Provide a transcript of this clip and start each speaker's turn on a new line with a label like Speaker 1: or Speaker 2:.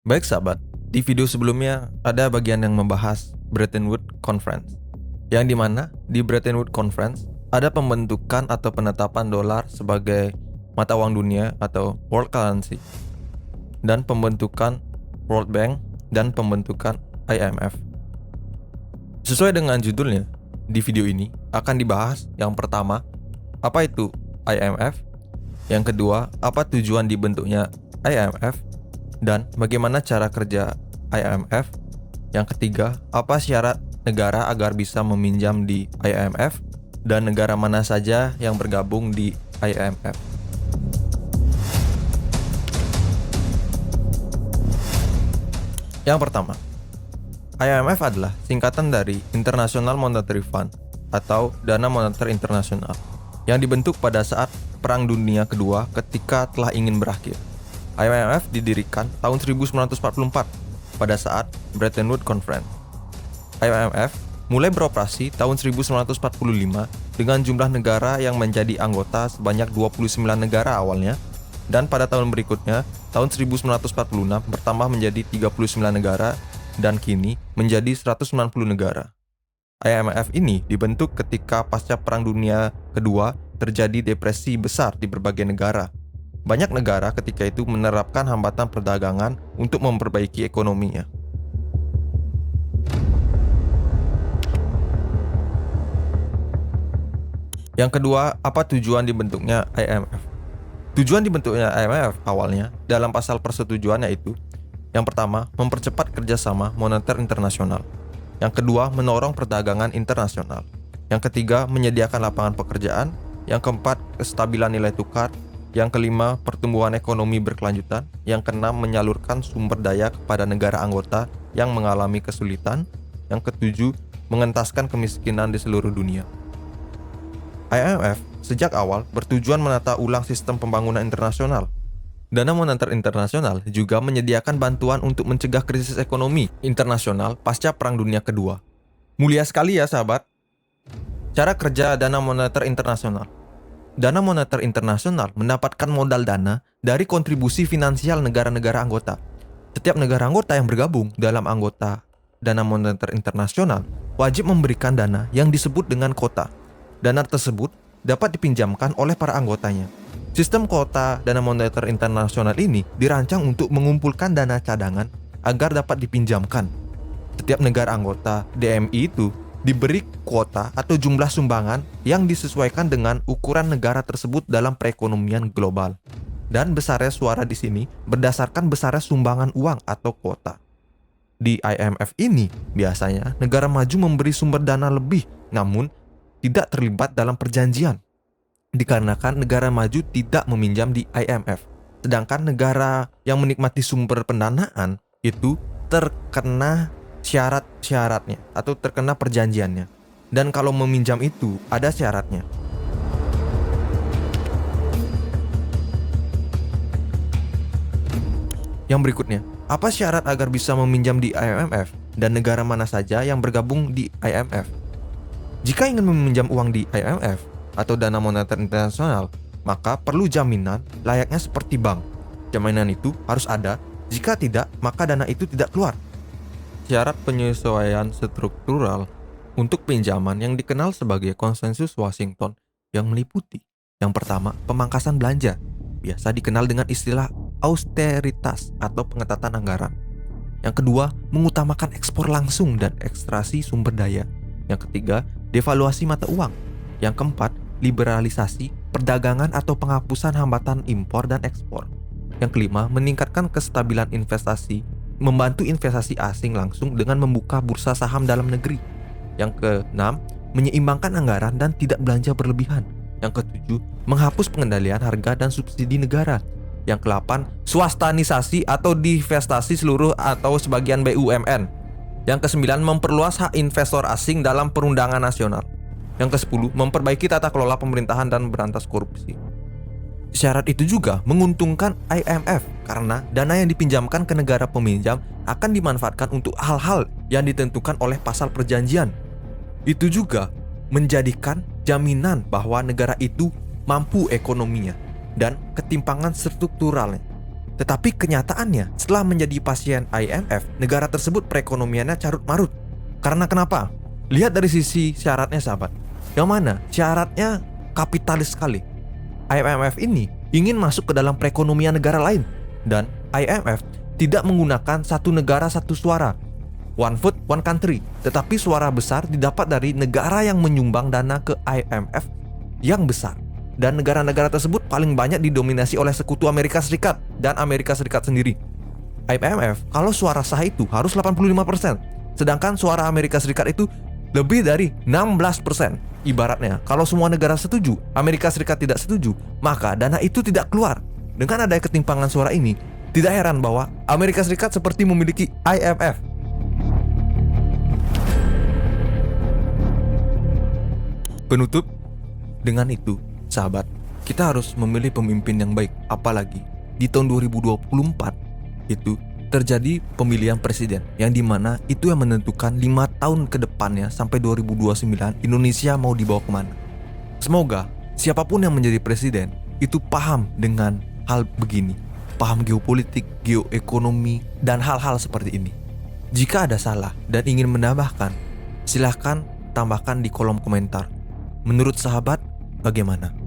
Speaker 1: Baik sahabat, di video sebelumnya ada bagian yang membahas Bretton Woods Conference, yang dimana di Bretton Woods Conference ada pembentukan atau penetapan dolar sebagai mata uang dunia atau world currency, dan pembentukan World Bank dan pembentukan IMF. Sesuai dengan judulnya, di video ini akan dibahas yang pertama, apa itu IMF, yang kedua, apa tujuan dibentuknya IMF, dan bagaimana cara kerja IMF. Yang ketiga, apa syarat negara agar bisa meminjam di IMF, dan negara mana saja yang bergabung di IMF. Yang pertama, IMF adalah singkatan dari International Monetary Fund atau Dana Moneter Internasional yang dibentuk pada saat Perang Dunia Kedua ketika telah ingin berakhir. IMF didirikan tahun 1944 pada saat Bretton Woods Conference. IMF mulai beroperasi tahun 1945 dengan jumlah negara yang menjadi anggota sebanyak 29 negara awalnya, dan pada tahun berikutnya, tahun 1946 bertambah menjadi 39 negara dan kini menjadi 190 negara. IMF ini dibentuk ketika pasca Perang Dunia Kedua terjadi depresi besar di berbagai negara. Banyak negara ketika itu menerapkan hambatan perdagangan untuk memperbaiki ekonominya. Yang kedua, apa tujuan dibentuknya IMF? Tujuan dibentuknya IMF awalnya dalam pasal persetujuan yaitu: yang pertama, mempercepat kerjasama moneter internasional. Yang kedua, mendorong perdagangan internasional. Yang ketiga, menyediakan lapangan pekerjaan. Yang keempat, kestabilan nilai tukar. Yang kelima, pertumbuhan ekonomi berkelanjutan. Yang keenam, menyalurkan sumber daya kepada negara anggota yang mengalami kesulitan. Yang ketujuh, mengentaskan kemiskinan di seluruh dunia. IMF sejak awal bertujuan menata ulang sistem pembangunan internasional. Dana Moneter Internasional juga menyediakan bantuan untuk mencegah krisis ekonomi internasional pasca Perang Dunia Kedua. Mulia sekali ya sahabat. Cara kerja Dana Moneter Internasional. Dana Moneter Internasional mendapatkan modal dana dari kontribusi finansial negara-negara anggota. Setiap negara anggota yang bergabung dalam anggota Dana Moneter Internasional wajib memberikan dana yang disebut dengan kota. Dana tersebut dapat dipinjamkan oleh para anggotanya. Sistem kota Dana Moneter Internasional ini dirancang untuk mengumpulkan dana cadangan agar dapat dipinjamkan. Setiap negara anggota DMI itu diberi kuota atau jumlah sumbangan yang disesuaikan dengan ukuran negara tersebut dalam perekonomian global. Dan besarnya suara di sini berdasarkan besarnya sumbangan uang atau kuota. Di IMF ini biasanya negara maju memberi sumber dana lebih, namun tidak terlibat dalam perjanjian. Dikarenakan negara maju tidak meminjam di IMF, sedangkan negara yang menikmati sumber pendanaan itu terkena syarat-syaratnya atau terkena perjanjiannya. Dan kalau meminjam itu ada syaratnya. Yang berikutnya, apa syarat agar bisa meminjam di IMF dan negara mana saja yang bergabung di IMF? Jika ingin meminjam uang di IMF atau Dana Moneter Internasional, maka perlu jaminan layaknya seperti bank. Jaminan itu harus ada, jika tidak, maka dana itu tidak keluar. Syarat penyesuaian struktural untuk pinjaman yang dikenal sebagai konsensus Washington yang meliputi: yang pertama, pemangkasan belanja, biasa dikenal dengan istilah austeritas atau pengetatan anggaran. Yang kedua, mengutamakan ekspor langsung dan ekstraksi sumber daya. Yang ketiga, devaluasi mata uang. Yang keempat, liberalisasi perdagangan atau penghapusan hambatan impor dan ekspor. Yang kelima, meningkatkan kestabilan investasi, membantu investasi asing langsung dengan membuka bursa saham dalam negeri. Yang keenam, menyeimbangkan anggaran dan tidak belanja berlebihan. Yang ketujuh, menghapus pengendalian harga dan subsidi negara. Yang kelapan, swastanisasi atau divestasi seluruh atau sebagian BUMN. Yang kesembilan, memperluas hak investor asing dalam perundangan nasional. Yang kesepuluh, memperbaiki tata kelola pemerintahan dan berantas korupsi. Syarat itu juga menguntungkan IMF karena dana yang dipinjamkan ke negara peminjam akan dimanfaatkan untuk hal-hal yang ditentukan oleh pasal perjanjian. Itu juga menjadikan jaminan bahwa negara itu mampu ekonominya dan ketimpangan strukturalnya. Tetapi kenyataannya, setelah menjadi pasien IMF, negara tersebut perekonomiannya carut marut. Karena kenapa? Lihat dari sisi syaratnya sahabat. Yang mana syaratnya kapitalis sekali. IMF ini ingin masuk ke dalam perekonomian negara lain. Dan IMF tidak menggunakan satu negara satu suara, one vote one country. Tetapi suara besar didapat dari negara yang menyumbang dana ke IMF yang besar. Dan negara-negara tersebut paling banyak didominasi oleh sekutu Amerika Serikat dan Amerika Serikat sendiri. IMF, kalau suara sah itu harus 85%, sedangkan suara Amerika Serikat itu lebih dari 16%. Ibaratnya, kalau semua negara setuju, Amerika Serikat tidak setuju, maka dana itu tidak keluar. Dengan adanya ketimpangan suara ini, tidak heran bahwa Amerika Serikat seperti memiliki IMF. Penutup, dengan itu sahabat, kita harus memilih pemimpin yang baik. Apalagi di tahun 2024 itu terjadi pemilihan presiden, yang dimana itu yang menentukan 5 tahun ke depannya sampai 2029 Indonesia mau dibawa kemana. Semoga siapapun yang menjadi presiden itu paham dengan hal begini, paham geopolitik, geoekonomi, dan hal-hal seperti ini. Jika ada salah dan ingin menambahkan, silahkan tambahkan di kolom komentar. Menurut sahabat, bagaimana?